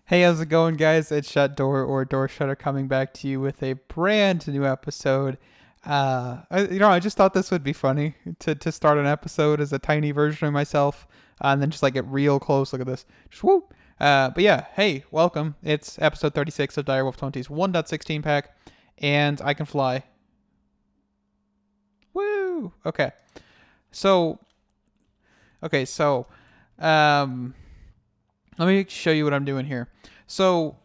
Hey, how's it going, guys? It's Shut Door or Door Shutter coming back to you with a brand new episode. I just thought this would be funny to start an episode as a tiny version of myself, and then just like get real close. Look at this, just whoop. But yeah, hey, welcome. It's episode 36 of Direwolf20's 1.16 pack, and I can fly. Woo! So okay, so um, let me show you what I'm doing here. So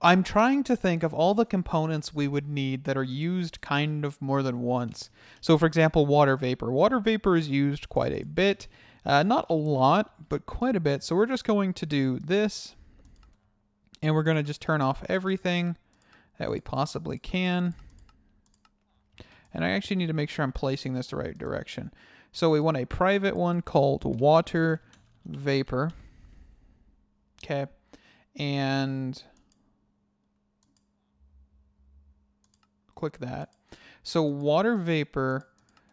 I'm trying to think of all the components we would need that are used kind of more than once. So, for example, water vapor. Water vapor is used quite a bit. Not a lot, but quite a bit. So we're just going to do this, and we're going to just turn off everything that we possibly can. And I actually need to make sure I'm placing this the right direction. So we want a private one called water vapor. Okay. And click that. So water vapor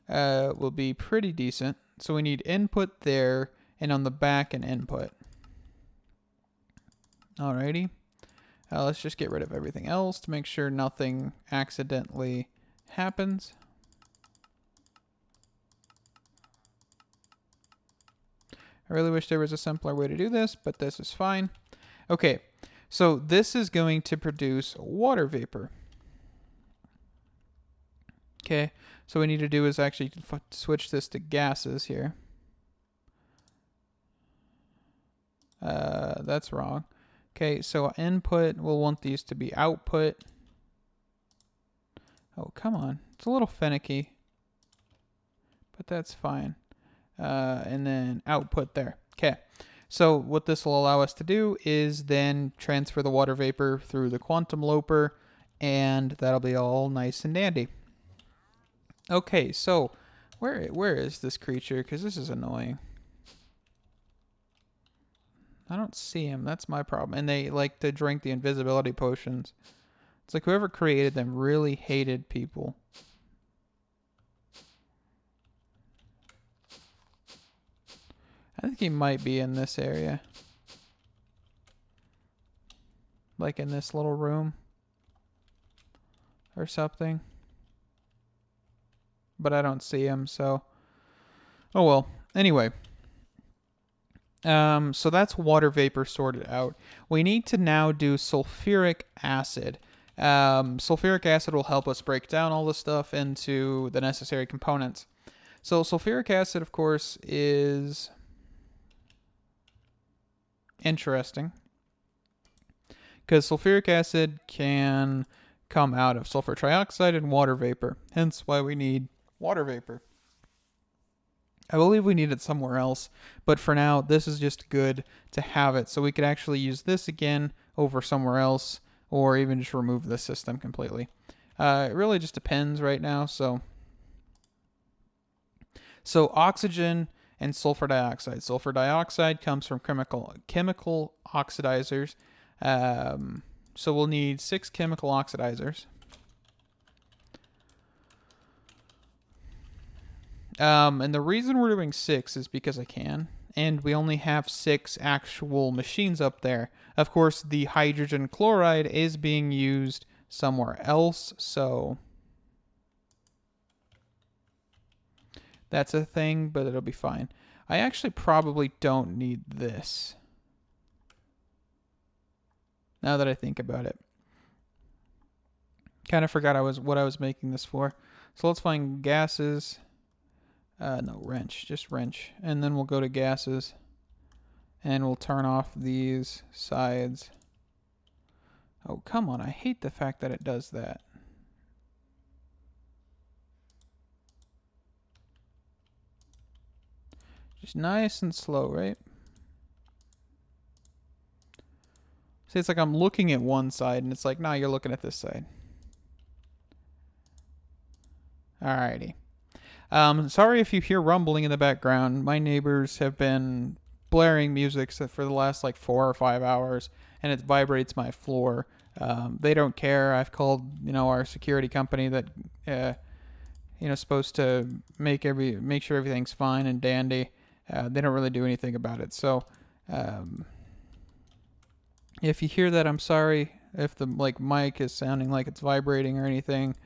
will be pretty decent. So we need input there, and on the back an input. Alrighty. Let's just get rid of everything else to make sure nothing accidentally happens. I really wish there was a simpler way to do this, but this is fine. Okay, so this is going to produce water vapor. Okay, so what we need to do is actually switch this to gases here. That's wrong. Okay, so input, we'll want these to be output. Oh, come on. It's a little finicky, but that's fine. And then output there. Okay, so what this will allow us to do is then transfer the water vapor through the quantum loper, and that'll be all nice and dandy. Okay, so where is this creature? Because this is annoying. I don't see him. That's my problem. And they like to drink the invisibility potions. It's like whoever created them really hated people. I think he might be in this area. Like in this little room. Or something. But I don't see him, so... Oh well. Anyway. So that's water vapor sorted out. We need to now do sulfuric acid. Sulfuric acid will help us break down all this stuff into the necessary components. So sulfuric acid, of course, is interesting because sulfuric acid can come out of sulfur trioxide and water vapor, hence why we need water vapor. I believe we need it somewhere else, but for now, this is just good to have it. So we could actually use this again over somewhere else, or even just remove the system completely. It really just depends right now. So oxygen and sulfur dioxide. Sulfur dioxide comes from chemical oxidizers. So we'll need 6 chemical oxidizers. And the reason we're doing 6 is because I can. And we only have 6 actual machines up there. Of course, the hydrogen chloride is being used somewhere else, so that's a thing, but it'll be fine. I actually probably don't need this. Now that I think about it. Kind of forgot what I was making this for. So let's find gases. No, wrench. Just wrench. And then we'll go to gases. And we'll turn off these sides. Oh, come on. I hate the fact that it does that. Just nice and slow, right? See, it's like I'm looking at one side, and it's like, nah, you're looking at this side. Alrighty. Sorry if you hear rumbling in the background. My neighbors have been blaring music for the last like 4 or 5 hours, and it vibrates my floor. They don't care. I've called, our security company that, supposed to make sure everything's fine and dandy. They don't really do anything about it. So, If you hear that, I'm sorry. If the mic is sounding like it's vibrating or anything,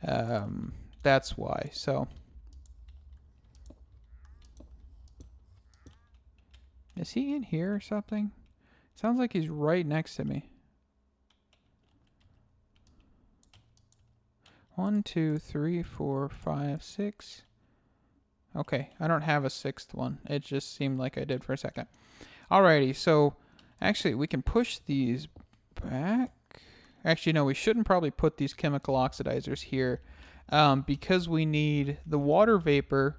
that's why. So, is he in here or something? Sounds like he's right next to me. 1, 2, 3, 4, 5, 6. Okay, I don't have a sixth one. It just seemed like I did for a second. Alrighty, so actually we can push these back. Actually, no, we shouldn't probably put these chemical oxidizers here because we need the water vapor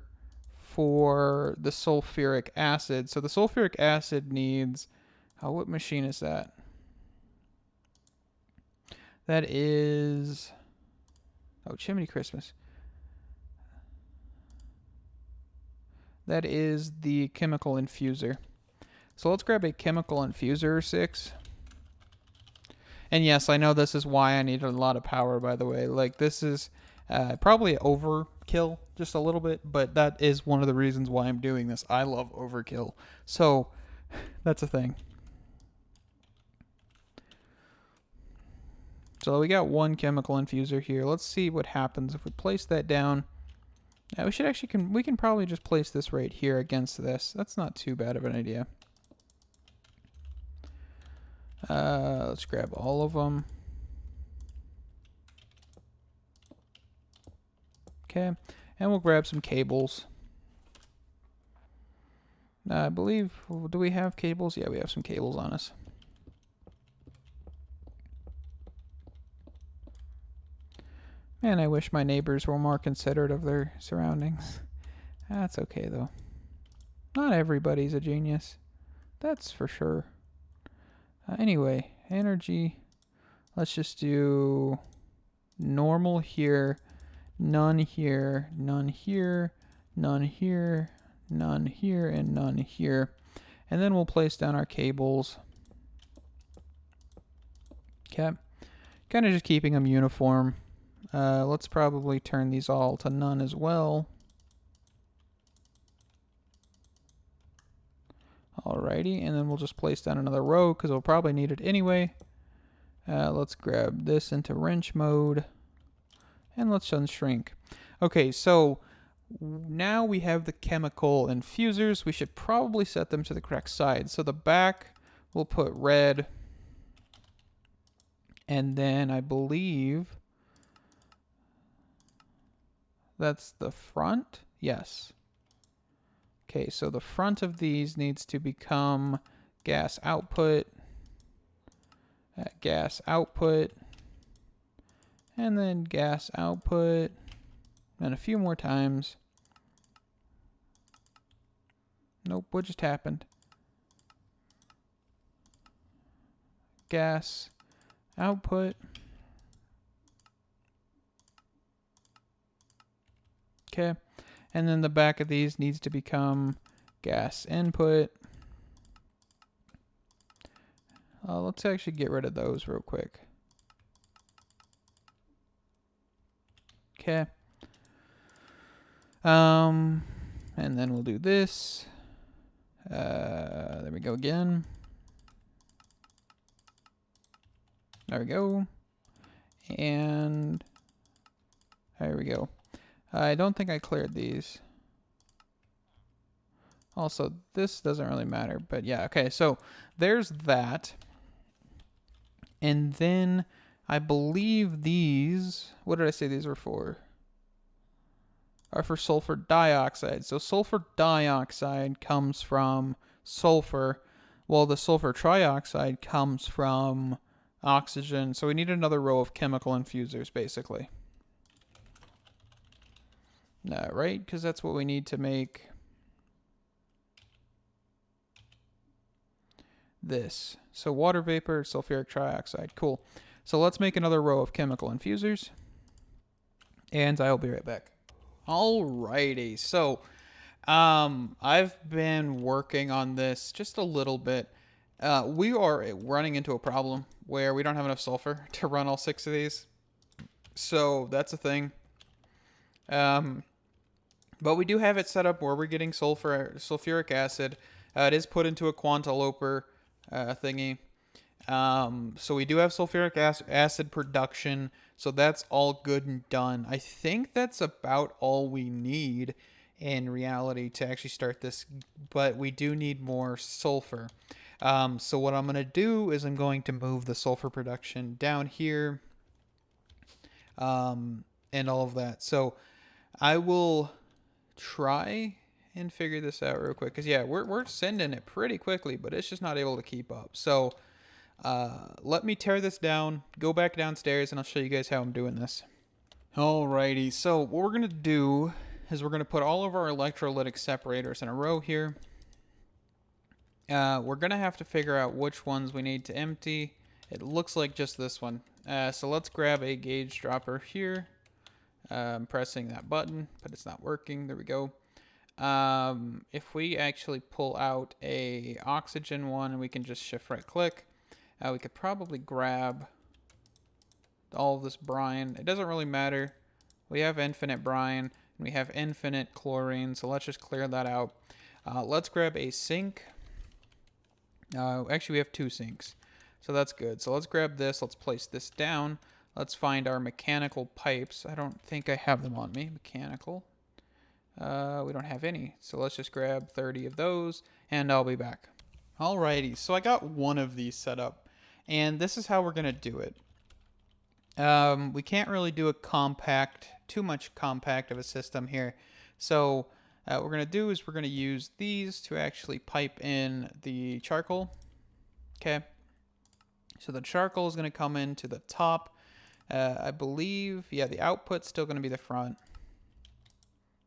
for the sulfuric acid. So the sulfuric acid needs... Oh, what machine is that? That is... Oh, Chimney Christmas. That is the chemical infuser. So let's grab a chemical infuser 6. And yes, I know this is why I need a lot of power, by the way. Like, this is probably overkill just a little bit, but that is one of the reasons why I'm doing this. I love overkill. So that's a thing. So we got one chemical infuser here. Let's see what happens if we place that down. We should actually we can probably just place this right here against this. That's not too bad of an idea. Let's grab all of them. Okay, and we'll grab some cables. I believe, do we have cables? Yeah, we have some cables on us. Man, I wish my neighbors were more considerate of their surroundings. That's okay, though. Not everybody's a genius. That's for sure. Anyway, energy. Let's just do normal here, none here, none here, none here, none here, and none here. And then we'll place down our cables. Okay. Kind of just keeping them uniform. Let's probably turn these all to none as well. Alrighty, and then we'll just place down another row because we'll probably need it anyway. Let's grab this into wrench mode. And let's unshrink. Okay, so now we have the chemical infusers. We should probably set them to the correct side. So the back, we'll put red. And then I believe that's the front. Yes. Okay, so the front of these needs to become gas output, and then gas output, and a few more times. Nope, what just happened? Gas output. Okay. And then the back of these needs to become gas input. Let's actually get rid of those real quick. Okay. And then we'll do this. There we go again. There we go. And there we go. I don't think I cleared these. Also, this doesn't really matter, but yeah, okay, so there's that. And then I believe these, what did I say these were for? Are for sulfur dioxide. So sulfur dioxide comes from sulfur, while the sulfur trioxide comes from oxygen. So we need another row of chemical infusers, basically. Right? Because that's what we need to make this. So water vapor, sulfuric trioxide. Cool. So let's make another row of chemical infusers. And I'll be right back. Alrighty. So I've been working on this just a little bit. We are running into a problem where we don't have enough sulfur to run all 6 of these. So that's a thing. But we do have it set up where we're getting sulfuric acid. It is put into a quantaloper thingy. So we do have sulfuric acid production, so that's all good and done. I think that's about all we need in reality to actually start this, but we do need more sulfur. So what I'm going to do is I'm going to move the sulfur production down here, and all of that. So I will try and figure this out real quick, because yeah, we're sending it pretty quickly, but it's just not able to keep up. So let me tear this down, go back downstairs, and I'll show you guys how I'm doing this. Alrighty, so what we're going to do is we're going to put all of our electrolytic separators in a row here. We're going to have to figure out which ones we need to empty. It looks like just this one. So let's grab a gauge dropper here. I'm pressing that button, but it's not working. There we go. If we actually pull out a oxygen one and we can just shift right click, we could probably grab all of this brine. It doesn't really matter. We have infinite brine and we have infinite chlorine, so let's just clear that out. Let's grab a sink. Actually, we have 2 sinks, so that's good. So let's grab this. Let's place this down. Let's find our mechanical pipes. I don't think I have them on me. Mechanical. We don't have any, so let's just grab 30 of those, and I'll be back. Alrighty, so I got one of these set up, and this is how we're gonna do it. We can't really do a too much compact of a system here, so what we're gonna do is we're gonna use these to actually pipe in the charcoal. Okay, so the charcoal is gonna come into the top. I believe, yeah, the output's still gonna be the front.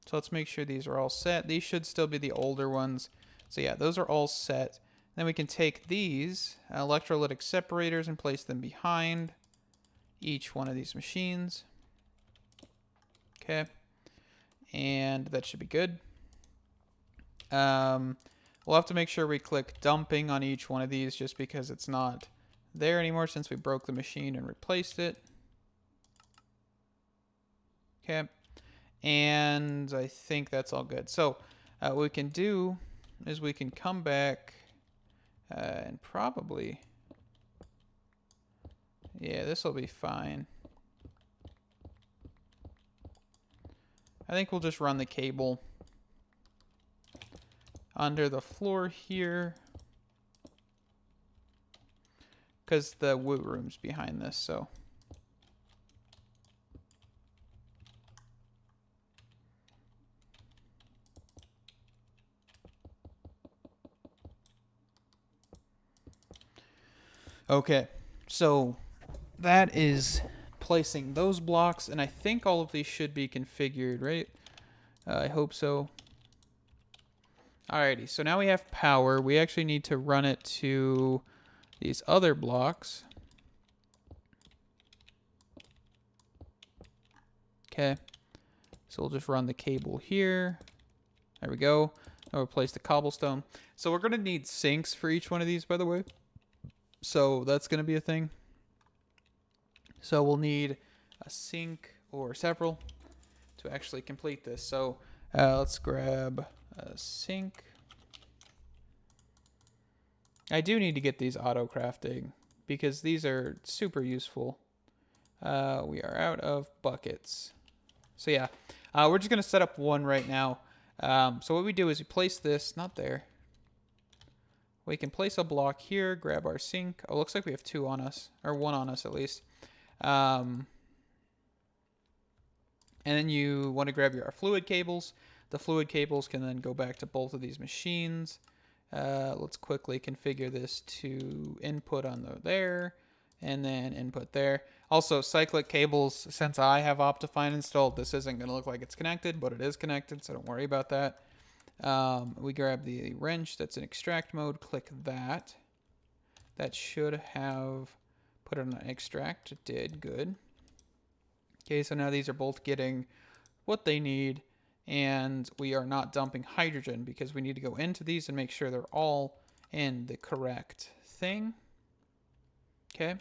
So let's make sure these are all set. These should still be the older ones. So yeah, those are all set. Then we can take these electrolytic separators and place them behind each one of these machines. Okay. And that should be good. We'll have to make sure we click dumping on each one of these just because it's not there anymore since we broke the machine and replaced it. Okay. And I think that's all good. So what we can do is we can come back and probably, yeah, this will be fine. I think we'll just run the cable under the floor here because the wood room's behind this, so. Okay, so that is placing those blocks, and I think all of these should be configured, right? I hope so. Alrighty, so now we have power. We actually need to run it to these other blocks. Okay, so we'll just run the cable here. There we go. I'll replace the cobblestone. So we're going to need sinks for each one of these, by the way. So that's going to be a thing. So we'll need a sink or several to actually complete this. So let's grab a sink. I do need to get these auto crafting because these are super useful. We are out of buckets. So yeah, we're just going to set up one right now. So what we do is we place this, not there. We can place a block here, grab our sink. Oh, looks like we have 2 on us, or 1 on us at least. And then you want to grab your fluid cables. The fluid cables can then go back to both of these machines. Let's quickly configure this to input on there, and then input there. Also, cyclic cables, since I have Optifine installed, this isn't going to look like it's connected, but it is connected, so don't worry about that. We grab the wrench that's in extract mode, click that. That should have put it on extract. It did, good. Okay, so now these are both getting what they need, and we are not dumping hydrogen because we need to go into these and make sure they're all in the correct thing. Okay,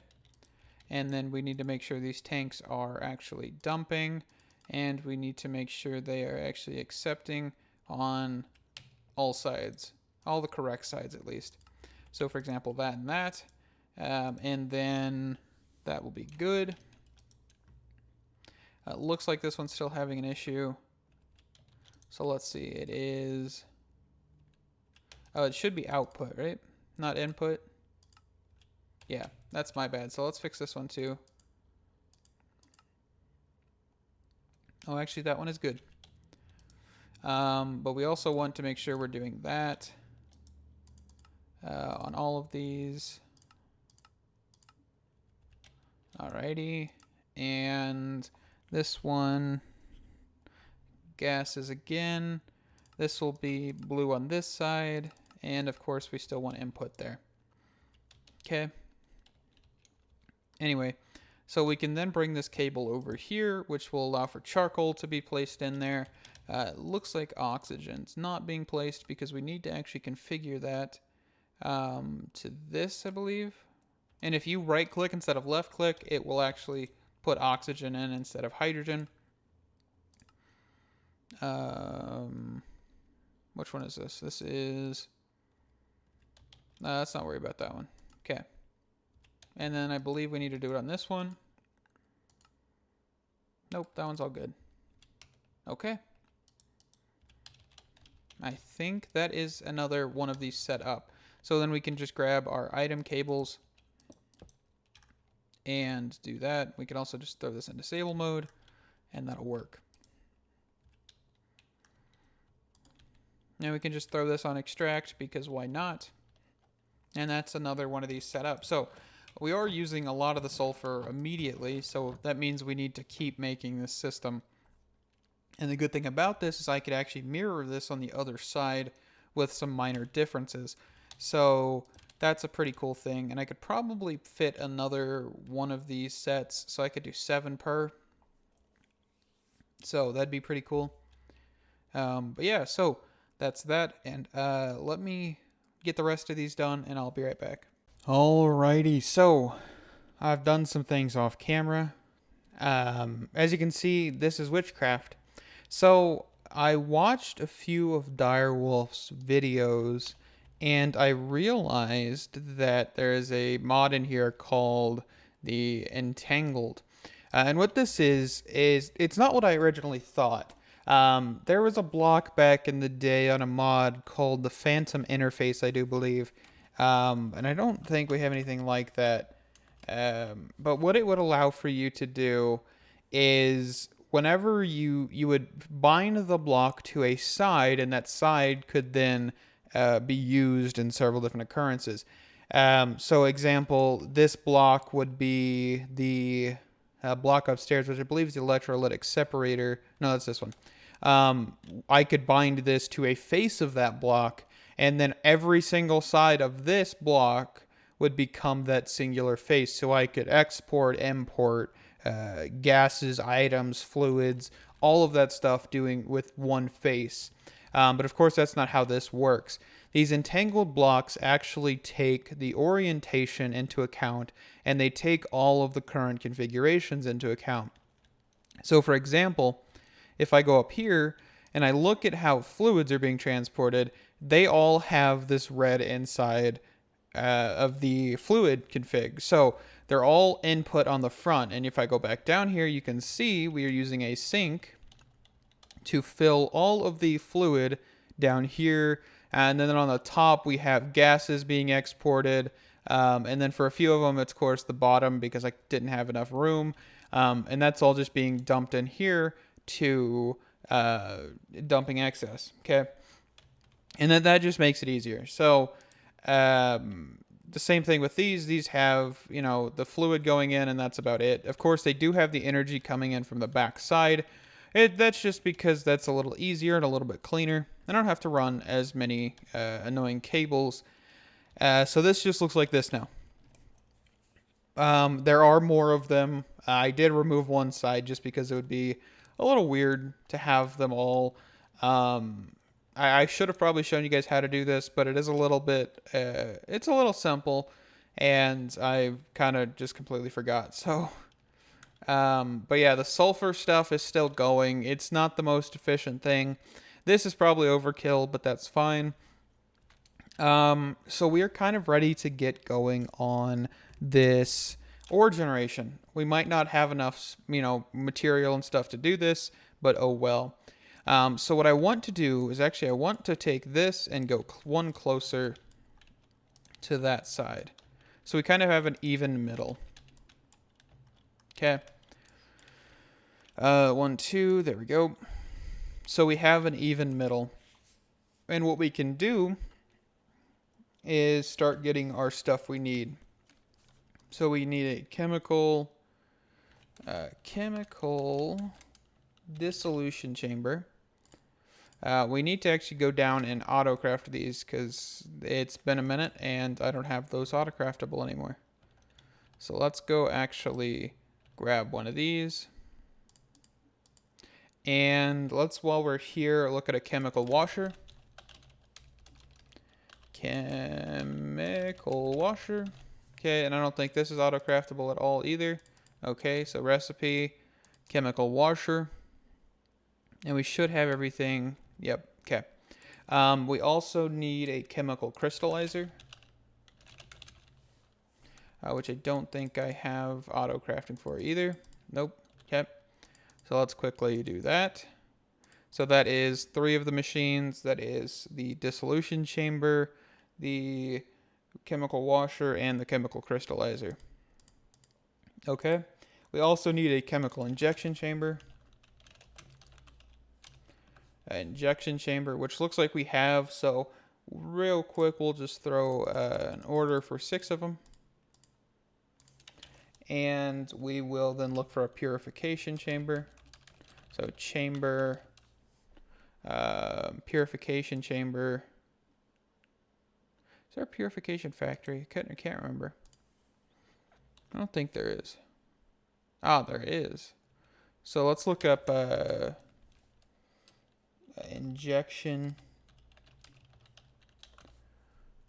and then we need to make sure these tanks are actually dumping, and we need to make sure they are actually accepting on all sides, all the correct sides at least. So for example, that and that. And then that will be good. Looks like this one's still having an issue. So let's see. It is... Oh, it should be output, right? Not input. Yeah, that's my bad. So let's fix this one too. Oh, actually, that one is good. But we also want to make sure we're doing that on all of these. Alrighty. And this one, gases again. This will be blue on this side. And of course, we still want input there. Okay. Anyway, so we can then bring this cable over here, which will allow for charcoal to be placed in there. It looks like oxygen's not being placed because we need to actually configure that to this, I believe. And if you right click instead of left click, it will actually put oxygen in instead of hydrogen. Which one is this? This is... let's not worry about that one. Okay. And then I believe we need to do it on this one. Nope, that one's all good. Okay. I think that is another one of these set up. So then we can just grab our item cables and do that. We can also just throw this in disable mode and that'll work. Now we can just throw this on extract because why not? And that's another one of these set up. So we are using a lot of the sulfur immediately, so that means we need to keep making this system. And the good thing about this is I could actually mirror this on the other side with some minor differences. So that's a pretty cool thing. And I could probably fit another one of these sets, so I could do 7 per. So that'd be pretty cool. But yeah, so that's that. And let me get the rest of these done, and I'll be right back. Alrighty, so I've done some things off camera. As you can see, this is witchcraft. So I watched a few of Direwolf's videos, and I realized that there is a mod in here called the Entangled. And what this is it's not what I originally thought. There was a block back in the day on a mod called the Phantom Interface, I do believe. And I don't think we have anything like that. But what it would allow for you to do is whenever you would bind the block to a side, and that side could then be used in several different occurrences. So example, this block would be the block upstairs, which I believe is the electrolytic separator. No, that's this one. I could bind this to a face of that block, and then every single side of this block would become that singular face. So I could export, import gases, items, fluids, all of that stuff doing with one face. But of course, that's not how this works. These entangled blocks actually take the orientation into account, and they take all of the current configurations into account. So for example, if I go up here and I look at how fluids are being transported, they all have this red inside of the fluid config. So they're all input on the front. And if I go back down here, you can see we are using a sink to fill all of the fluid down here. And then on the top, we have gases being exported. And then for a few of them, it's of course the bottom because I didn't have enough room. And that's all just being dumped in here to dumping excess. Okay. And then that just makes it easier. So the same thing with these. These have, you know, the fluid going in, and that's about it. Of course, they do have the energy coming in from the back side. That's just because that's a little easier and a little bit cleaner. I don't have to run as many annoying cables. So this just looks like this now. There are more of them. I did remove one side just because it would be a little weird to have them all. I should have probably shown you guys how to do this, but it is a little bit, it's a little simple, and I kind of just completely forgot. So, but yeah, the sulfur stuff is still going. It's not the most efficient thing. This is probably overkill, but that's fine. So we are kind of ready to get going on this ore generation. We might not have enough, material and stuff to do this, but oh well. So what I want to do is actually I want to take this and go one closer to that side. So we kind of have an even middle. Okay. 1, 2, there we go. So we have an even middle. And what we can do is start getting our stuff we need. So we need a chemical dissolution chamber. We need to actually go down and auto-craft these because it's been a minute and I don't have those auto-craftable anymore. So let's go actually grab one of these. And let's, while we're here, look at a chemical washer. Chemical washer. Okay, and I don't think this is auto-craftable at all either. Okay, so recipe, chemical washer. And we should have everything. Yep, okay. We also need a chemical crystallizer, which I don't think I have auto-crafting for either. Nope, okay. So let's quickly do that. So that is 3 of the machines. That is the dissolution chamber, the chemical washer, and the chemical crystallizer. Okay. We also need a chemical injection chamber. Injection chamber, which looks like we have. So real quick, we'll just throw an order for 6 of them. And we will then look for a purification chamber. So chamber, purification chamber. Is there a purification factory? I can't remember. I don't think there is. Ah, there is. So let's look up injection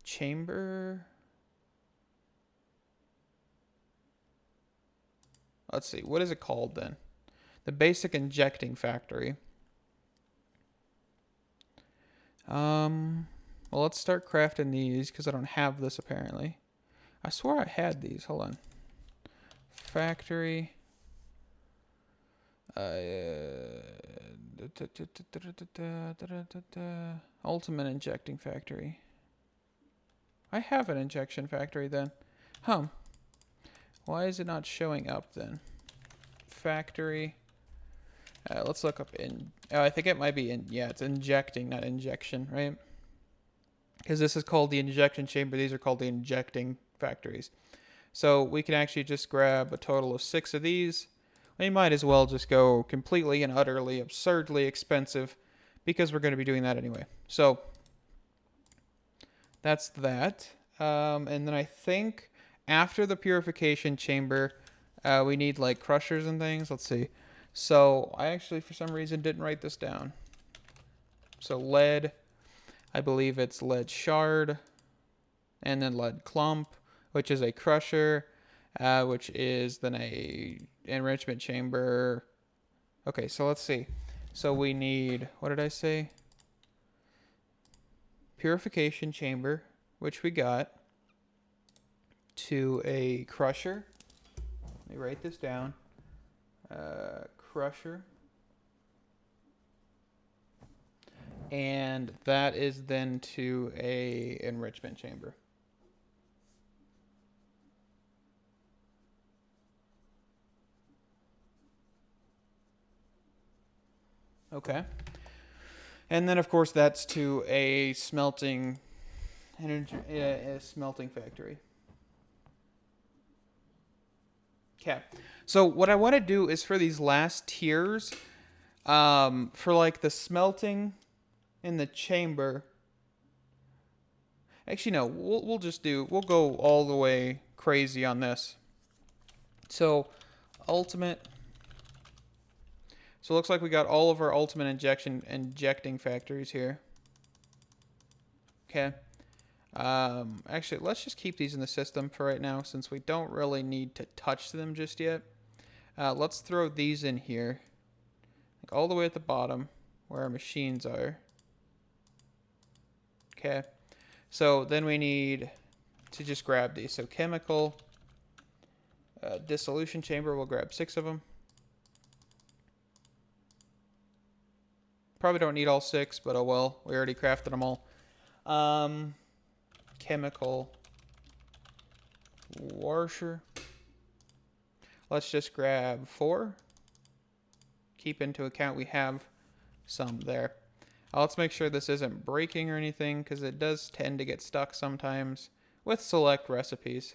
chamber. Let's see. What is it called then? The basic injecting factory. Well, let's start crafting these because I don't have this apparently. I swore I had these. Hold on. Factory. Ultimate injecting factory. I have an injection factory then. Huh. Why is it not showing up then? Factory. Let's look up in. I think it might be in. Yeah, it's injecting, not injection, right? Because this is called the injection chamber. These are called the injecting factories. So we can actually just grab a total of 6 of these. We might as well just go completely and utterly absurdly expensive because we're going to be doing that anyway. So that's that. And then I think after the purification chamber, we need like crushers and things. Let's see. So I actually, for some reason, didn't write this down. So lead, I believe it's lead shard, and then lead clump, which is a crusher, which is then a enrichment chamber. Okay, so let's see. So we need, what did I say? Purification chamber, which we got, to a crusher. Let me write this down. Crusher. And that is then to a enrichment chamber. Okay. And then of course that's to a smelting a smelting factory. Okay. So what I want to do is for these last tiers, for like the smelting in the chamber. Actually, no, we'll go all the way crazy on this. So ultimate. So it looks like we got all of our ultimate injecting factories here. Okay. Actually, let's just keep these in the system for right now since we don't really need to touch them just yet. Let's throw these in here, like all the way at the bottom where our machines are. Okay. So then we need to just grab these. So chemical dissolution chamber, we'll grab 6 of them. Probably don't need all 6, but oh well. We already crafted them all. Chemical washer. Let's just grab 4. Keep into account we have some there. Let's make sure this isn't breaking or anything, because it does tend to get stuck sometimes with select recipes.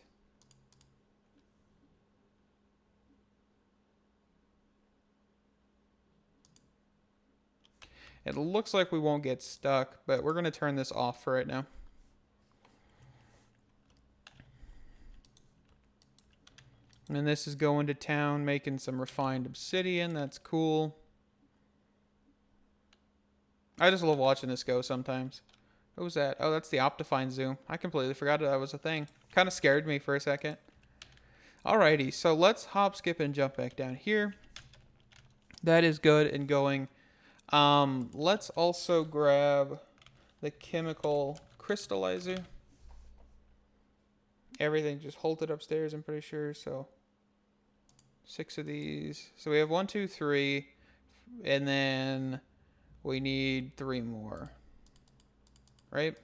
It looks like we won't get stuck, but we're going to turn this off for right now. And this is going to town, making some refined obsidian. That's cool. I just love watching this go sometimes. What was that? Oh, that's the Optifine zoom. I completely forgot that was a thing. Kind of scared me for a second. Alrighty, so let's hop, skip, and jump back down here. That is good and going. Let's also grab the chemical crystallizer. Everything just halted upstairs, I'm pretty sure, so 6 of these. So we have 1, 2, 3, and then we need 3 more, right?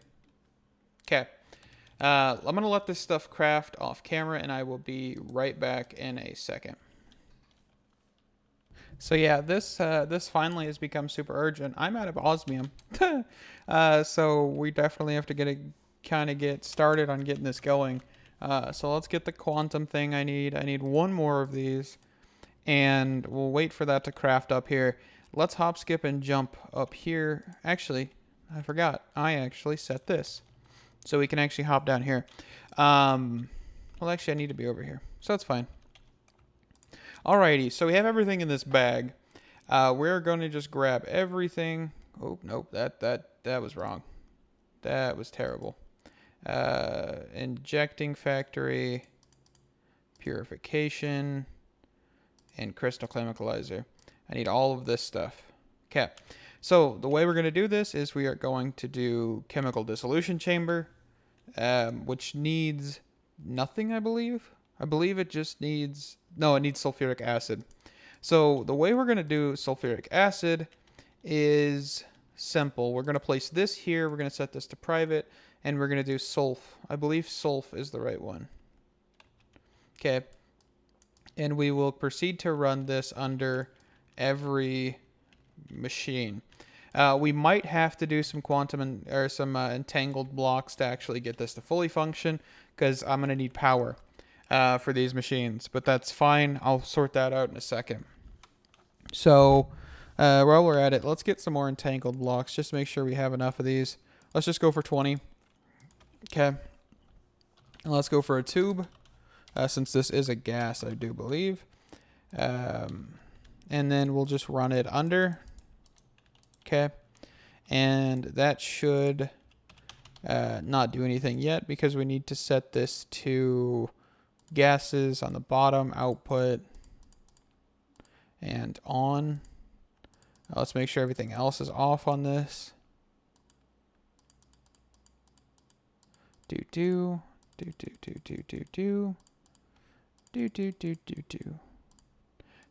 Okay. I'm going to let this stuff craft off camera, and I will be right back in a second. So yeah, this finally has become super urgent. I'm out of osmium. So we definitely have to get started on getting this going. So let's get the quantum thing I need. I need 1 more of these, and we'll wait for that to craft up here. Let's hop, skip, and jump up here. Actually, I forgot. I actually set this, so we can actually hop down here. Well, actually, I need to be over here, so that's fine. Alrighty, so we have everything in this bag. We're going to just grab everything. Oh, nope, that was wrong. That was terrible. Injecting factory, purification, and crystal chemicalizer. I need all of this stuff. Okay, so the way we're going to do this is we are going to do chemical dissolution chamber, which needs nothing, I believe. I believe it just needs... No, it needs sulfuric acid. So the way we're going to do sulfuric acid is simple. We're going to place this here. We're going to set this to private. And we're going to do sulf. I believe sulf is the right one. Okay. And we will proceed to run this under every machine. We might have to do some quantum or some entangled blocks to actually get this to fully function, because I'm going to need power for these machines, but that's fine. I'll sort that out in a second. So while we're at it, let's get some more entangled blocks, just to make sure we have enough of these. Let's just go for 20. Okay. And let's go for a tube, since this is a gas, I do believe. And then we'll just run it under. Okay. And that should not do anything yet, because we need to set this to gases on the bottom, output, and on. Let's make sure everything else is off on this. Do.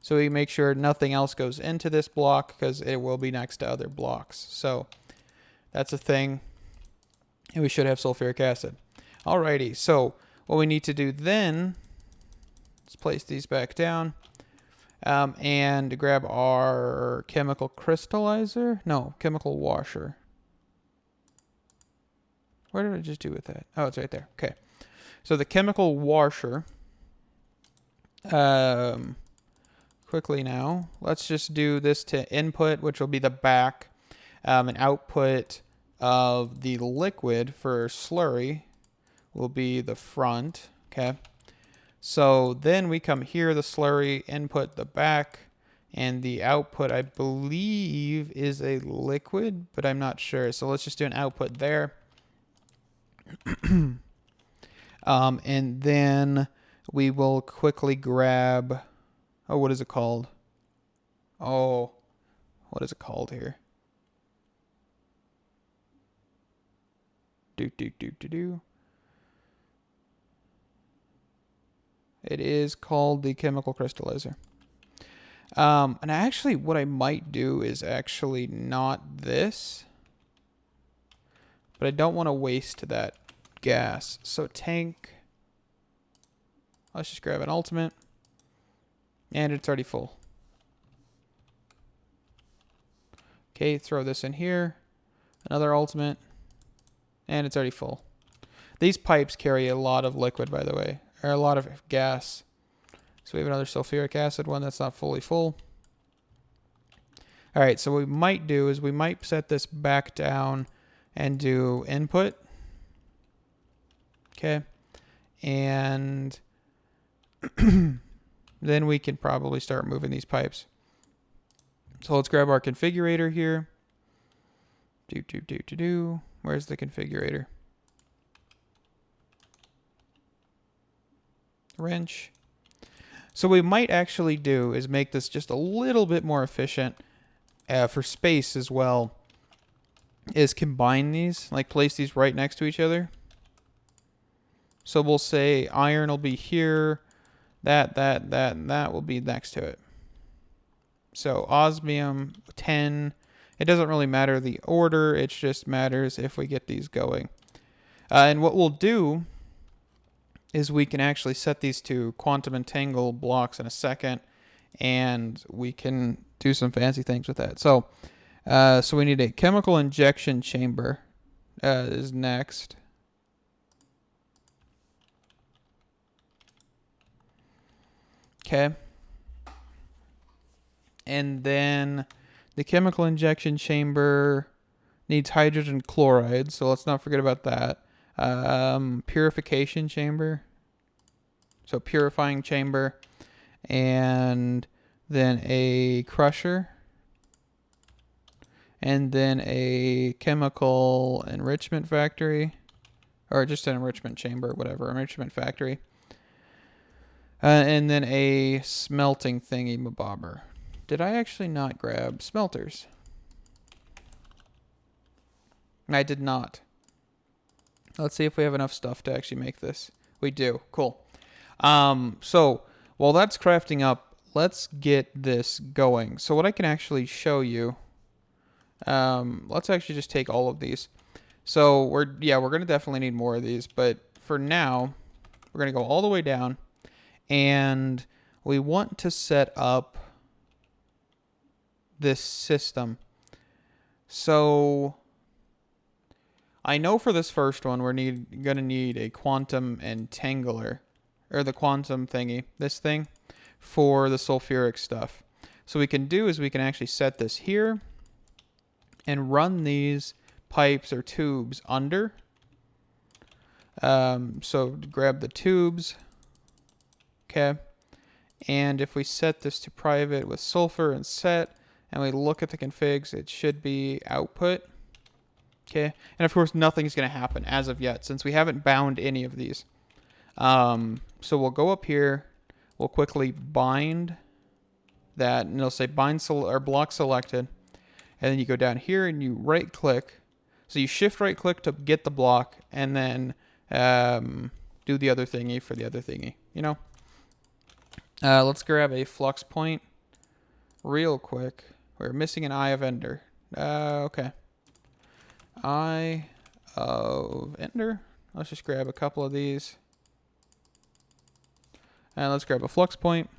So we make sure nothing else goes into this block, because it will be next to other blocks. So that's a thing. And we should have sulfuric acid. Alrighty, so what we need to do then is place these back down, and grab our chemical crystallizer. No, chemical washer. Where did I just do with that? Oh, it's right there. Okay. So the chemical washer. Quickly now, let's just do this to input, which will be the back, and output of the liquid for slurry will be the front. Okay. So then we come here, the slurry, input the back, and the output, I believe, is a liquid, but I'm not sure. So let's just do an output there. And then we will quickly grab, oh, what is it called? Oh, what is it called here? It is called the chemical crystallizer. And actually, what I might do is actually not this, but I don't want to waste that gas. So tank. Let's just grab an ultimate, and it's already full. Okay, throw this in here. Another ultimate, and it's already full. These pipes carry a lot of liquid, by the way, or a lot of gas. So we have another sulfuric acid one that's not fully full. All right, so what we might do is we might set this back down and do input. Okay. And then we can probably start moving these pipes. So let's grab our configurator here. Where's the configurator? Wrench. So what we might actually do is make this just a little bit more efficient for space as well, is combine these, like place these right next to each other. So we'll say iron will be here, that will be next to it. So osmium 10, it doesn't really matter the order, it just matters if we get these going. And what we'll do is we can actually set these to quantum entangle blocks in a second, and we can do some fancy things with that. So so we need a chemical injection chamber is next. Okay. And then the chemical injection chamber needs hydrogen chloride, so let's not forget about that. Purification chamber. So purifying chamber. And then a crusher. And then a chemical enrichment factory. Or just an enrichment chamber, whatever. Enrichment factory. And then a smelting thingy-mabobber. Did I actually not grab smelters? I did not. Let's see if we have enough stuff to actually make this. We do. Cool. So while that's crafting up, let's get this going. So what I can actually show you, let's actually just take all of these. So we're going to definitely need more of these, but for now, we're going to go all the way down, and we want to set up this system. So I know for this first one we're gonna need a quantum entangler, or the quantum thingy, this thing, for the sulfuric stuff. So what we can do is we can actually set this here and run these pipes or tubes under. So grab the tubes. Okay. And if we set this to private with sulfur and set, and we look at the configs, it should be output. Okay. And of course, nothing's going to happen as of yet, since we haven't bound any of these. So we'll go up here. We'll quickly bind that, and it'll say bind or block selected. And then you go down here and you right click. So you shift right click to get the block, and then do the other thingy for the other thingy, you know? Let's grab a flux point real quick. We're missing an eye of ender. Okay. Eye of ender. Let's just grab a couple of these. And let's grab a flux point.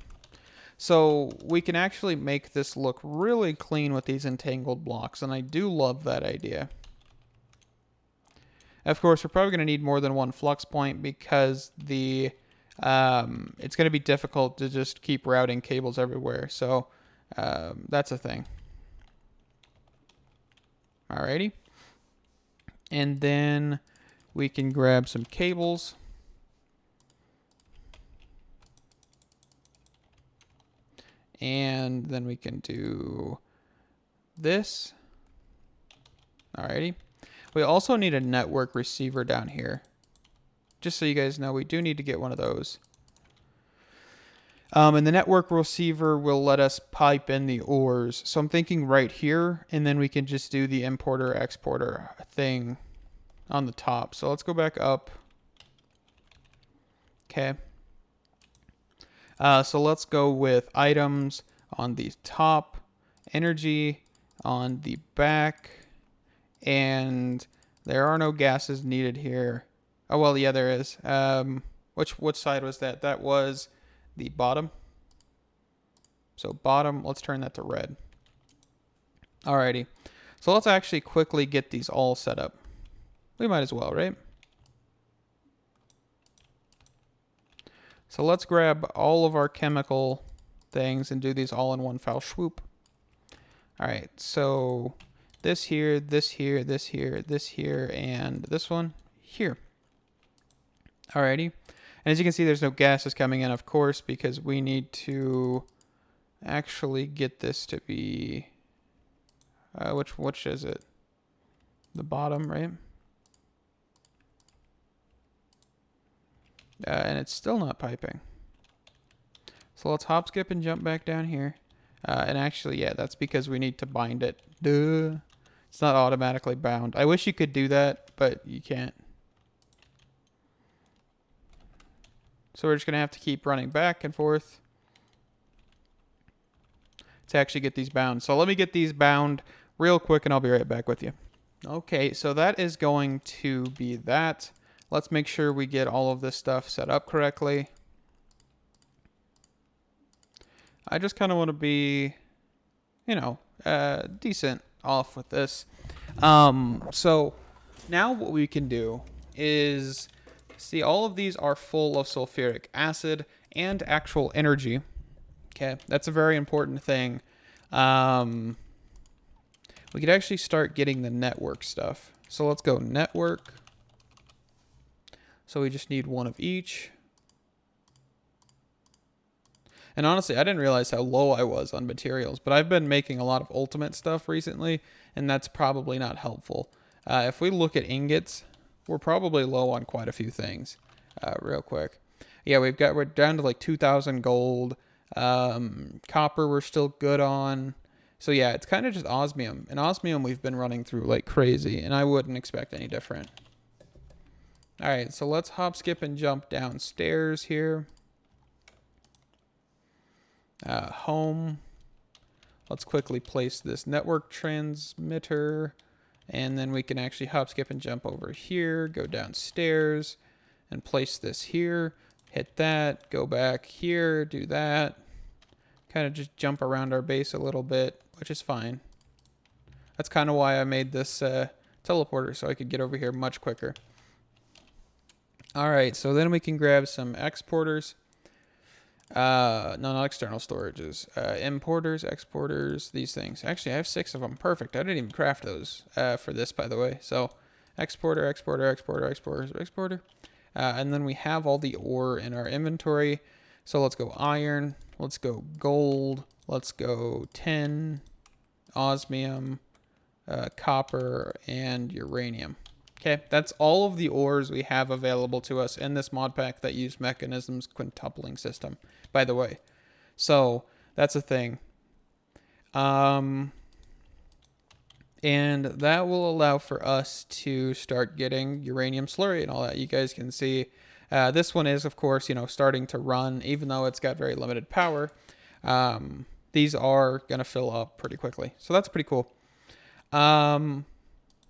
So we can actually make this look really clean with these entangled blocks, and I do love that idea. Of course, we're probably going to need more than one flux point, because the it's going to be difficult to just keep routing cables everywhere. So that's a thing. Alrighty. And then we can grab some cables. And then we can do this. Alrighty. We also need a network receiver down here. Just so you guys know, we do need to get one of those. And the network receiver will let us pipe in the ores. So I'm thinking right here, and then we can just do the importer-exporter thing on the top. So let's go back up. Okay. So let's go with items on the top, energy on the back, and there are no gases needed here. Oh, well, yeah, there is. Which side was that? That was the bottom. So bottom, let's turn that to red. Alrighty. So let's actually quickly get these all set up. We might as well, right? So let's grab all of our chemical things and do these all in one foul swoop. Alright, so this here, this here, this here, this here, and this one here. Alrighty. And as you can see, there's no gases coming in, of course, because we need to actually get this to be... which is it? The bottom, right? And it's still not piping. So let's hop, skip, and jump back down here. And actually, yeah, that's because we need to bind it. Duh. It's not automatically bound. I wish you could do that, but you can't. So we're just going to have to keep running back and forth to actually get these bound. So let me get these bound real quick and I'll be right back with you. Okay, so that is going to be that. Let's make sure we get all of this stuff set up correctly. I just kind of want to be, you know, decent off with this. So now what we can do is, see, all of these are full of sulfuric acid and actual energy. Okay, that's a very important thing. We could actually start getting the network stuff. So let's go network. So we just need one of each. And honestly, I didn't realize how low I was on materials, but I've been making a lot of ultimate stuff recently, and that's probably not helpful. If we look at ingots, we're probably low on quite a few things. Real quick. Yeah, we're down to like 2,000 gold. Copper we're still good on. So yeah, it's kind of just osmium. And osmium we've been running through like crazy, and I wouldn't expect any different. Alright, so let's hop, skip, and jump downstairs here. Home. Let's quickly place this network transmitter, and then we can actually hop, skip, and jump over here, go downstairs, and place this here. Hit that, go back here, do that. Kind of just jump around our base a little bit, which is fine. That's kind of why I made this teleporter, so I could get over here much quicker. Alright, so then we can grab some exporters. No, not external storages. Importers, exporters, these things. Actually, I have 6 of them. Perfect. I didn't even craft those for this, by the way. So, exporter, exporter, exporter, exporter, exporter. And then we have all the ore in our inventory. So let's go iron. Let's go gold. Let's go tin, osmium, copper, and uranium. Okay, that's all of the ores we have available to us in this mod pack that use Mechanism's quintupling system, by the way. So, that's a thing. And that will allow for us to start getting uranium slurry and all that. You guys can see this one is, of course, you know, starting to run, even though it's got very limited power. These are going to fill up pretty quickly. So, that's pretty cool.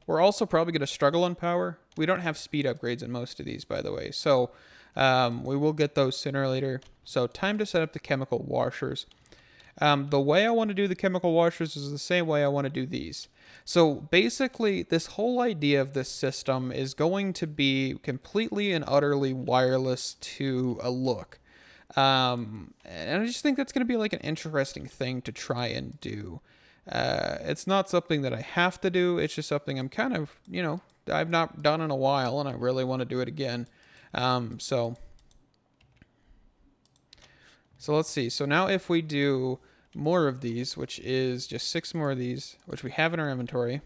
We're also probably going to struggle on power. We don't have speed upgrades in most of these, by the way. So we will get those sooner or later. So time to set up the chemical washers. The way I want to do the chemical washers is the same way I want to do these. So basically, this whole idea of this system is going to be completely and utterly wireless to a look. And I just think that's going to be like an interesting thing to try and do. It's not something that I have to do. It's just something I'm kind of, you know, I've not done in a while, and I really want to do it again. So let's see. So now if we do more of these, which is just 6 more of these, which we have in our inventory.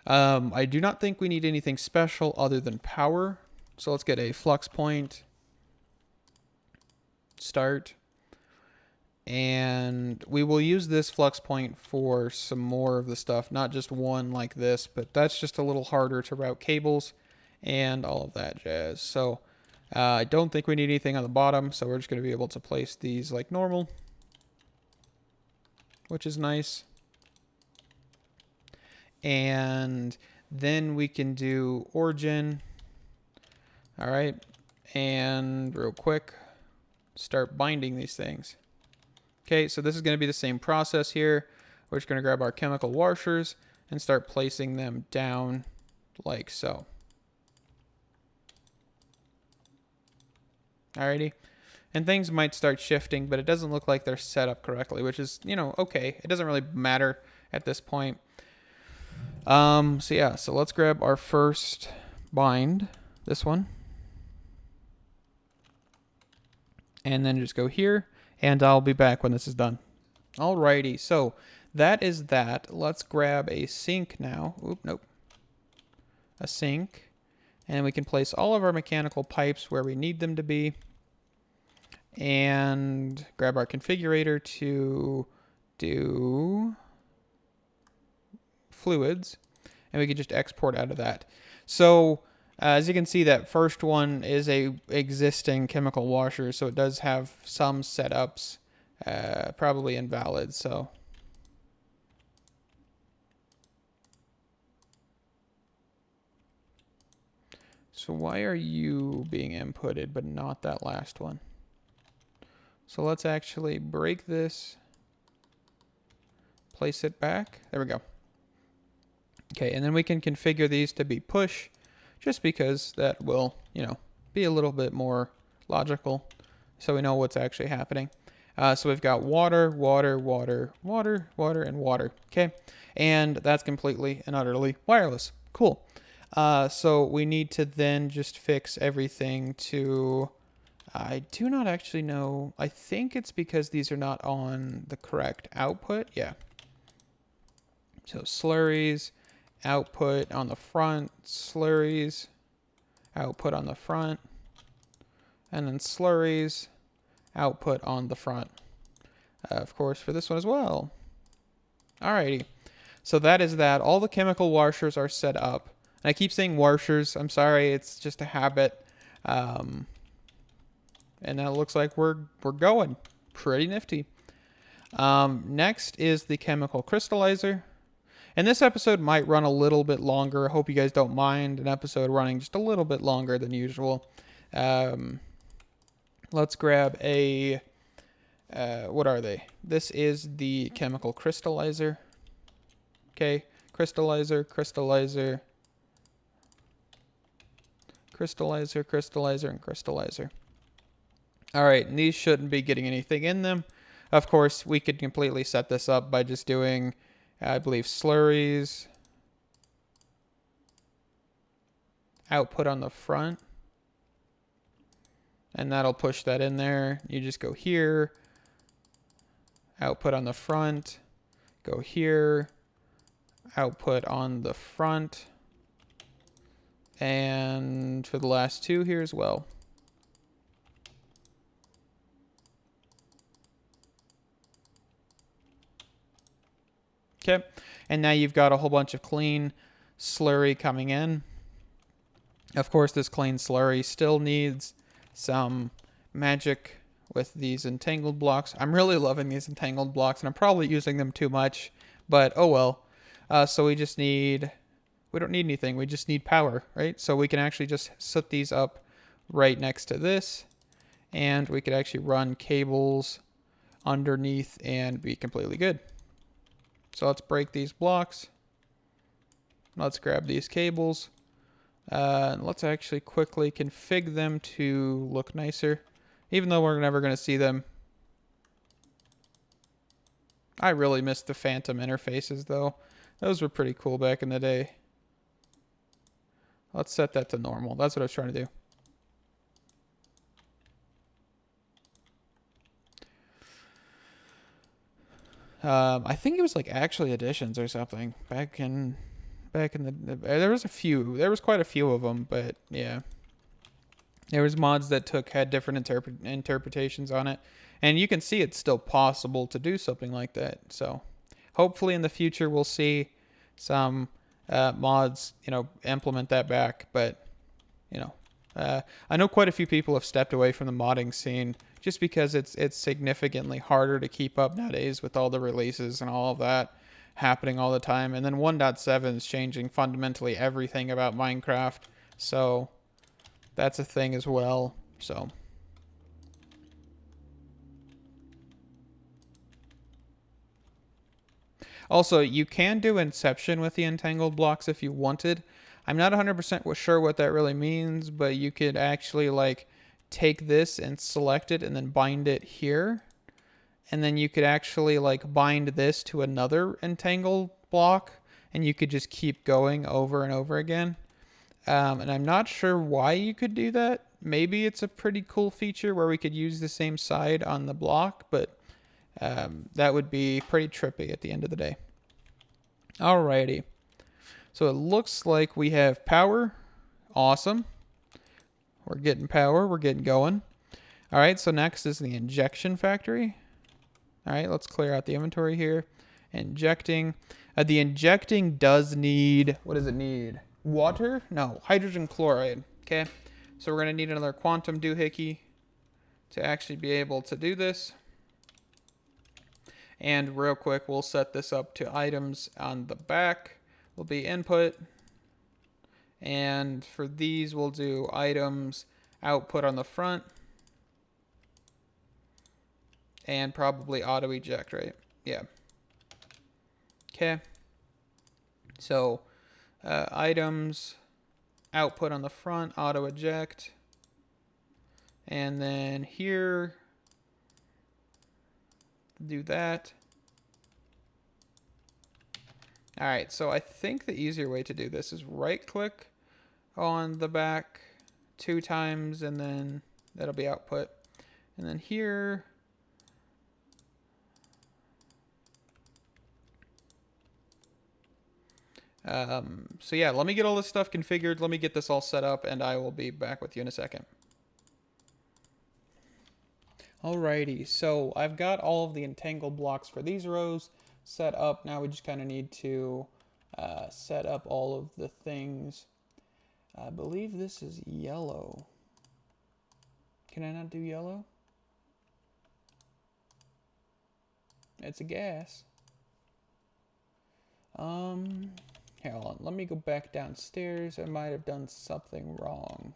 I do not think we need anything special other than power. So let's get a flux point. Start. And we will use this flux point for some more of the stuff, not just one like this, but that's just a little harder to route cables and all of that jazz. So I don't think we need anything on the bottom, so we're just going to be able to place these like normal, which is nice. And then we can do origin. All right. And real quick, start binding these things. Okay, so this is going to be the same process here. We're just going to grab our chemical washers and start placing them down like so. Alrighty. And things might start shifting, but it doesn't look like they're set up correctly, which is, you know, okay. It doesn't really matter at this point. So yeah, so let's grab our first bind, this one. And then just go here. And I'll be back when this is done. Alrighty, so that is that. Let's grab a sink now. Oop, nope. A sink. And we can place all of our mechanical pipes where we need them to be. And grab our configurator to do fluids. And we can just export out of that. So as you can see, that first one is a existing chemical washer, so it does have some setups, probably invalid. So why are you being inputted, but not that last one? So let's actually break this, place it back. There we go. Okay, and then we can configure these to be push, just because that will, you know, be a little bit more logical, so we know what's actually happening. So we've got water, water, water, water, water, and water. Okay, and that's completely and utterly wireless. Cool. So we need to then just fix everything to, I do not actually know. I think it's because these are not on the correct output. Yeah. So slurries. Output on the front, slurries, output on the front, and then slurries, output on the front. Of course, for this one as well. Alrighty, so that is that. All the chemical washers are set up. And I keep saying washers. I'm sorry, it's just a habit. And that looks like we're going pretty nifty. Next is the chemical crystallizer. And this episode might run a little bit longer. I hope you guys don't mind an episode running just a little bit longer than usual. Let's grab a, what are they? This is the chemical crystallizer. Okay, crystallizer, crystallizer, crystallizer, crystallizer, and crystallizer. All right, and these shouldn't be getting anything in them. Of course, we could completely set this up by just doing, I believe, slurries, output on the front, and that'll push that in there. You just go here, output on the front, go here, output on the front, and for the last two here as well. Okay, and now you've got a whole bunch of clean slurry coming in. Of course, this clean slurry still needs some magic with these entangled blocks. I'm really loving these entangled blocks, and I'm probably using them too much, but oh well. So we just need, we don't need anything, we just need power, right? So we can actually just set these up right next to this, and we could actually run cables underneath and be completely good. So let's break these blocks. Let's grab these cables. And let's actually quickly config them to look nicer, even though we're never going to see them. I really miss the phantom interfaces, though. Those were pretty cool back in the day. Let's set that to normal. That's what I was trying to do. I think it was like actually additions or something back in the there was quite a few of them, but yeah. There was mods that had different interpretations on it, and you can see it's still possible to do something like that. So hopefully in the future we'll see some mods, implement that back. But I know quite a few people have stepped away from the modding scene just because it's significantly harder to keep up nowadays with all the releases and all of that happening all the time. And then 1.7 is changing fundamentally everything about Minecraft. So that's a thing as well. So also, you can do inception with the entangled blocks if you wanted. I'm not 100% sure what that really means, but you could actually like take this and select it and then bind it here. And then you could actually like bind this to another entangled block, and you could just keep going over and over again. And I'm not sure why you could do that. Maybe it's a pretty cool feature where we could use the same side on the block, but that would be pretty trippy at the end of the day. Alrighty. So it looks like we have power. Awesome. We're getting power. We're getting going. All right, so next is the injection factory. All right, let's clear out the inventory here. Injecting. The injecting does need, what does it need? Water? No, hydrogen chloride. Okay, so we're going to need another quantum doohickey to actually be able to do this. And real quick, we'll set this up to items on the back. Will be input. And for these, we'll do items output on the front. And probably auto eject, right? Yeah. Okay. So items output on the front, auto eject. And then here, do that. All right, so I think the easier way to do this is right click on the back 2 times, and then that'll be output. And then here, so yeah, let me get all this stuff configured. Let me get this all set up, and I will be back with you in a second. Alrighty, so I've got all of the entangled blocks for these rows set up. Now we just kind of need to set up all of the things. I believe this is yellow. Can I not do yellow? It's a gas. Here, hold on. Let me go back downstairs. I might have done something wrong.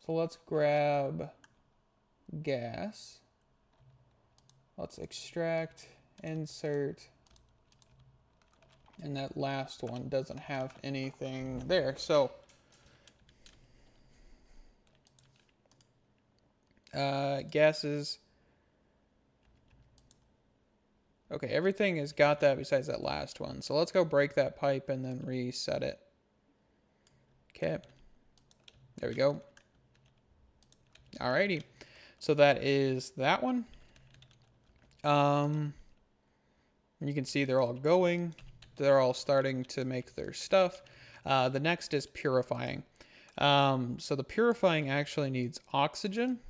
So let's grab gas. Let's extract, insert, and that last one doesn't have anything there. So gases. Okay, everything has got that besides that last one. So let's go break that pipe and then reset it. Okay. There we go. Alrighty. So that is that one. You can see they're all going. They're all starting to make their stuff. The next is purifying. So the purifying actually needs oxygen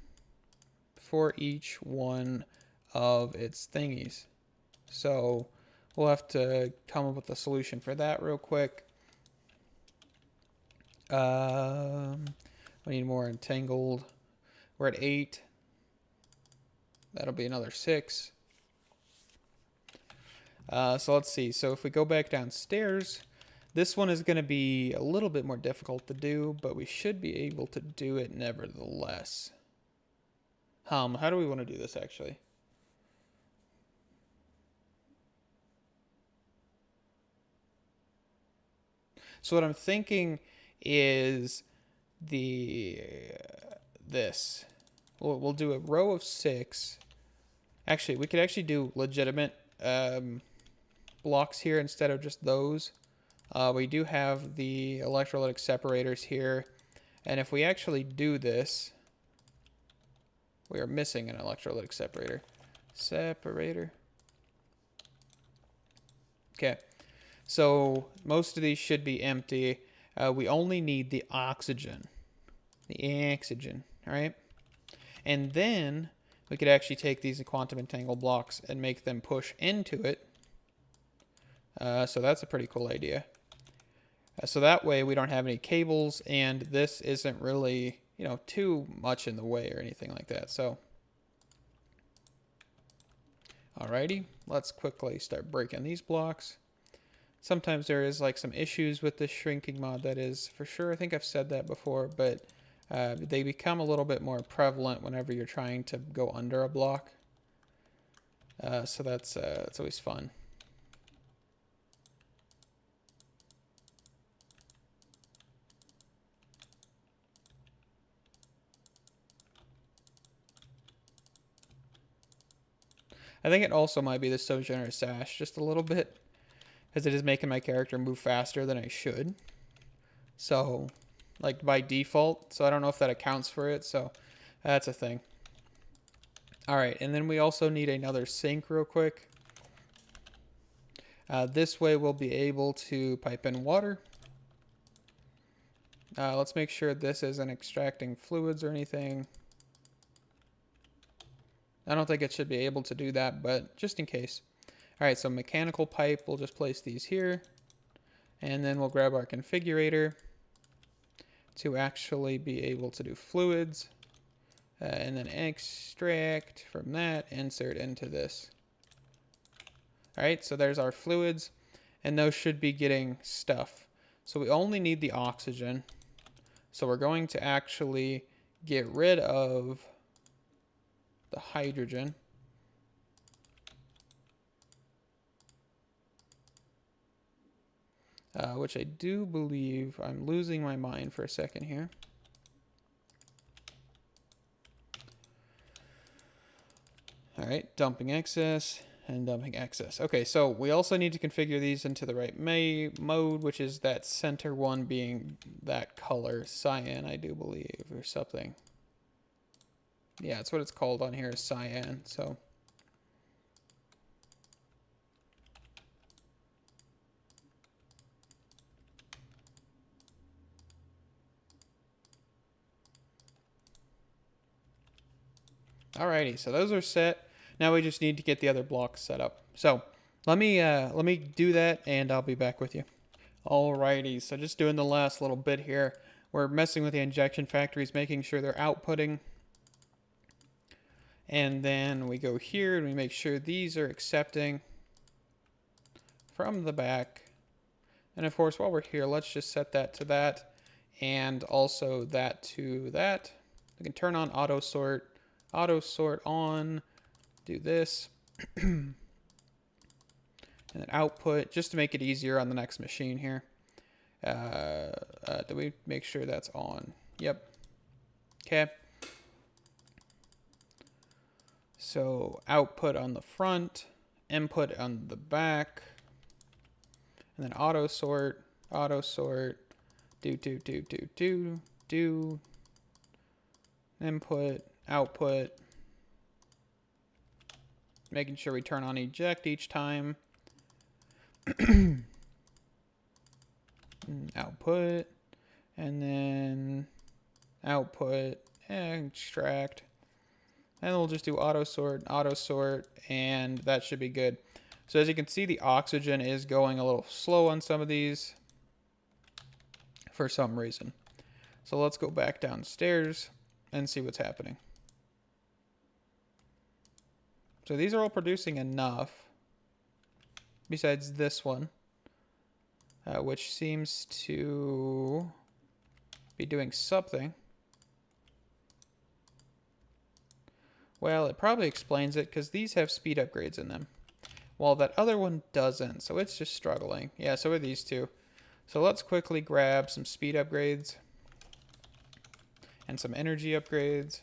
for each one of its thingies. So we'll have to come up with a solution for that real quick. We need more entangled. We're at 8. That'll be another 6. So let's see. So if we go back downstairs, this one is going to be a little bit more difficult to do, but we should be able to do it nevertheless. How do we want to do this actually? So what I'm thinking is this. We'll do a row of 6. Actually, we could actually do legitimate blocks here instead of just those. We do have the electrolytic separators here, and if we actually do this, we are missing an electrolytic separator. Okay, so most of these should be empty. We only need the oxygen. The oxygen, all right? And then we could actually take these quantum entangle blocks and make them push into it. So that's a pretty cool idea. So that way we don't have any cables, and this isn't really, you know, too much in the way or anything like that. So, alrighty, let's quickly start breaking these blocks. Sometimes there is like some issues with this shrinking mod, that is for sure. I think I've said that before, but they become a little bit more prevalent whenever you're trying to go under a block. So that's always fun. I think it also might be the So Generous Sash just a little bit, because it is making my character move faster than I should. So, like by default. So I don't know if that accounts for it. So that's a thing. All right, and then we also need another sink real quick. This way we'll be able to pipe in water. Let's make sure this isn't extracting fluids or anything. I don't think it should be able to do that, but just in case. All right, so mechanical pipe, we'll just place these here. And then we'll grab our configurator to actually be able to do fluids. And then extract from that, insert into this. All right, so there's our fluids, and those should be getting stuff. So we only need the oxygen. So we're going to actually get rid of the hydrogen. Which I do believe I'm losing my mind for a second here. All right, dumping excess and dumping excess. Okay, so we also need to configure these into the right mode, which is that center one being that color, cyan, I do believe, or something. Yeah, that's what it's called on here, is cyan. So alrighty, so those are set. Now we just need to get the other blocks set up. So let me do that, and I'll be back with you. Alrighty, so just doing the last little bit here. We're messing with the injection factories, making sure they're outputting. And then we go here and we make sure these are accepting from the back. And of course, while we're here, let's just set that to that, and also that to that. We can turn on auto sort on, do this, and then output, just to make it easier on the next machine here. Do we make sure that's on? Yep. Okay. So output on the front, input on the back, and then auto sort, do, input, output, making sure we turn on eject each time. Output, and then output, and extract. And we'll just do auto sort, and that should be good. So as you can see, the oxygen is going a little slow on some of these for some reason. So let's go back downstairs and see what's happening. So these are all producing enough, besides this one, which seems to be doing something. Well, it probably explains it, because these have speed upgrades in them, while that other one doesn't, so it's just struggling. Yeah, so are these two. So let's quickly grab some speed upgrades and some energy upgrades.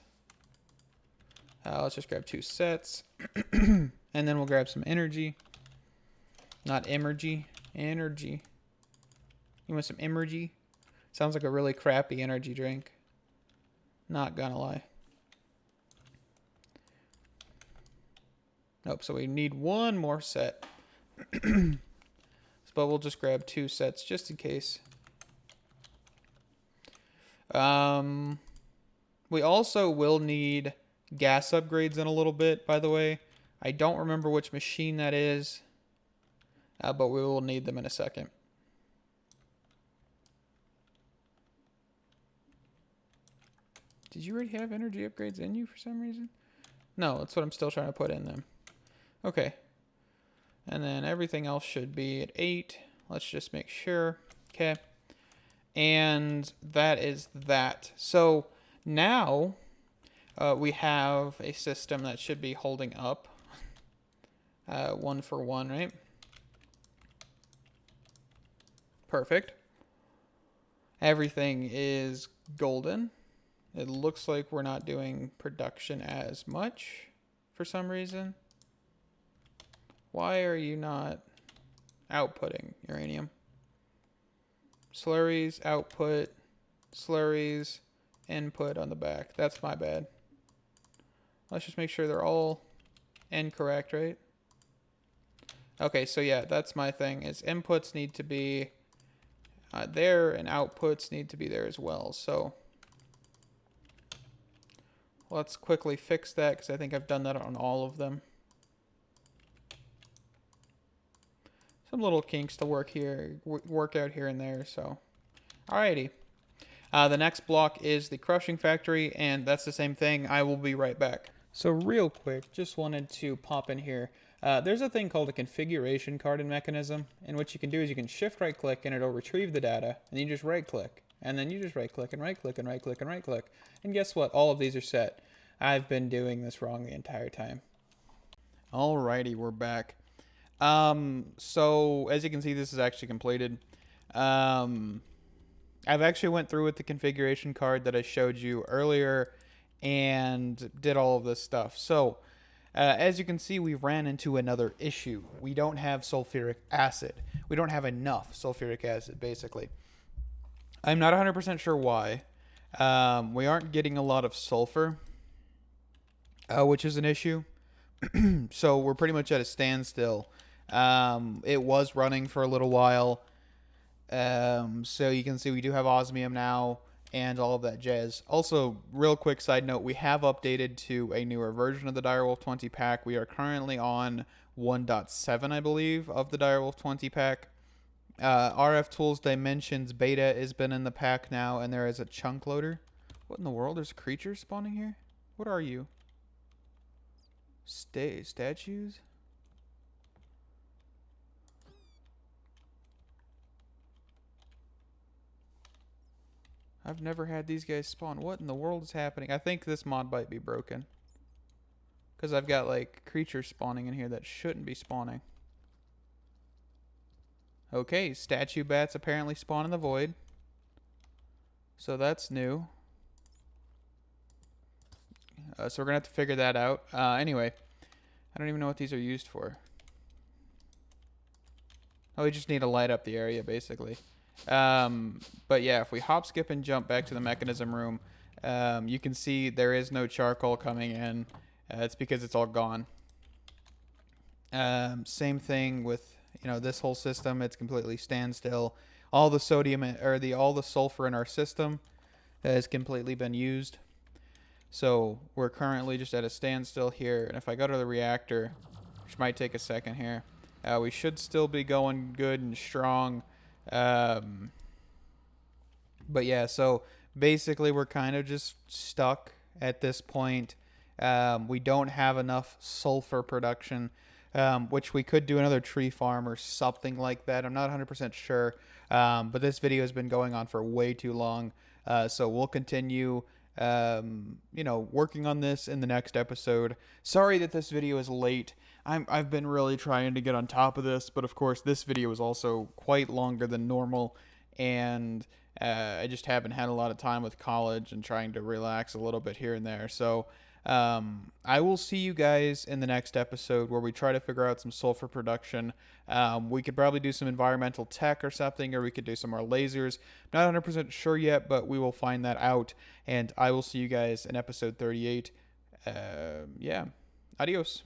Let's just grab 2 sets, and then we'll grab some energy. Not emergy, energy. You want some emergy? Sounds like a really crappy energy drink. Not gonna lie. Nope, so we need one more set. But we'll just grab 2 sets just in case. We also will need gas upgrades in a little bit, by the way. I don't remember which machine that is, but we will need them in a second. Did you already have energy upgrades in you for some reason? No, that's what I'm still trying to put in them. Okay. And then everything else should be at 8. Let's just make sure. Okay. And that is that. So now we have a system that should be holding up 1 for 1, right? Perfect. Everything is golden. It looks like we're not doing production as much for some reason. Why are you not outputting uranium? Slurries, output, slurries, input on the back. That's my bad. Let's just make sure they're all incorrect, right? Okay, so yeah, that's my thing, is inputs need to be there and outputs need to be there as well. So let's quickly fix that because I think I've done that on all of them. Some little kinks to work out here and there. So, alrighty. The next block is the crushing factory, and that's the same thing. I will be right back. So real quick, just wanted to pop in here. There's a thing called a configuration card in Mechanism, and what you can do is you can shift right click and it'll retrieve the data, and you just right click, and then you just right click and right click and right click and right click, and guess what? All of these are set. I've been doing this wrong the entire time. Alrighty, we're back. So as you can see, this is actually completed. I've actually went through with the configuration card that I showed you earlier and did all of this stuff. So as you can see, we ran into another issue. We don't have sulfuric acid. We don't have enough sulfuric acid, basically. I'm not 100% sure why. We aren't getting a lot of sulfur, which is an issue. So we're pretty much at a standstill. It was running for a little while. So you can see we do have osmium now and all of that jazz. Also, real quick side note, we have updated to a newer version of the Direwolf20 pack. We are currently on 1.7, I believe, of the Direwolf20 pack. RF Tools Dimensions Beta has been in the pack now, and there is a chunk loader. What in the world? There's creatures spawning here? What are you? Statues? I've never had these guys spawn. What in the world is happening? I think this mod might be broken. Because I've got, like, creatures spawning in here that shouldn't be spawning. Okay, statue bats apparently spawn in the void. So that's new. So we're going to have to figure that out. Anyway, I don't even know what these are used for. Oh, we just need to light up the area, basically. But yeah, if we hop, skip, and jump back to the mechanism room, you can see there is no charcoal coming in. It's because it's all gone. Same thing with, you know, this whole system. It's completely standstill. All the sodium or all the sulfur in our system has completely been used. So we're currently just at a standstill here. And if I go to the reactor, which might take a second here, we should still be going good and strong. But yeah, so basically we're kind of just stuck at this point. We don't have enough sulfur production, which we could do another tree farm or something like that. I'm not 100% sure. But this video has been going on for way too long. So we'll continue, you know, working on this in the next episode. Sorry that this video is late. I've been really trying to get on top of this, but of course this video is also quite longer than normal, and I just haven't had a lot of time with college and trying to relax a little bit here and there. So I will see you guys in the next episode where we try to figure out some sulfur production. We could probably do some environmental tech or something, or we could do some more lasers. Not 100% sure yet, but we will find that out, and I will see you guys in episode 38. Yeah, adios.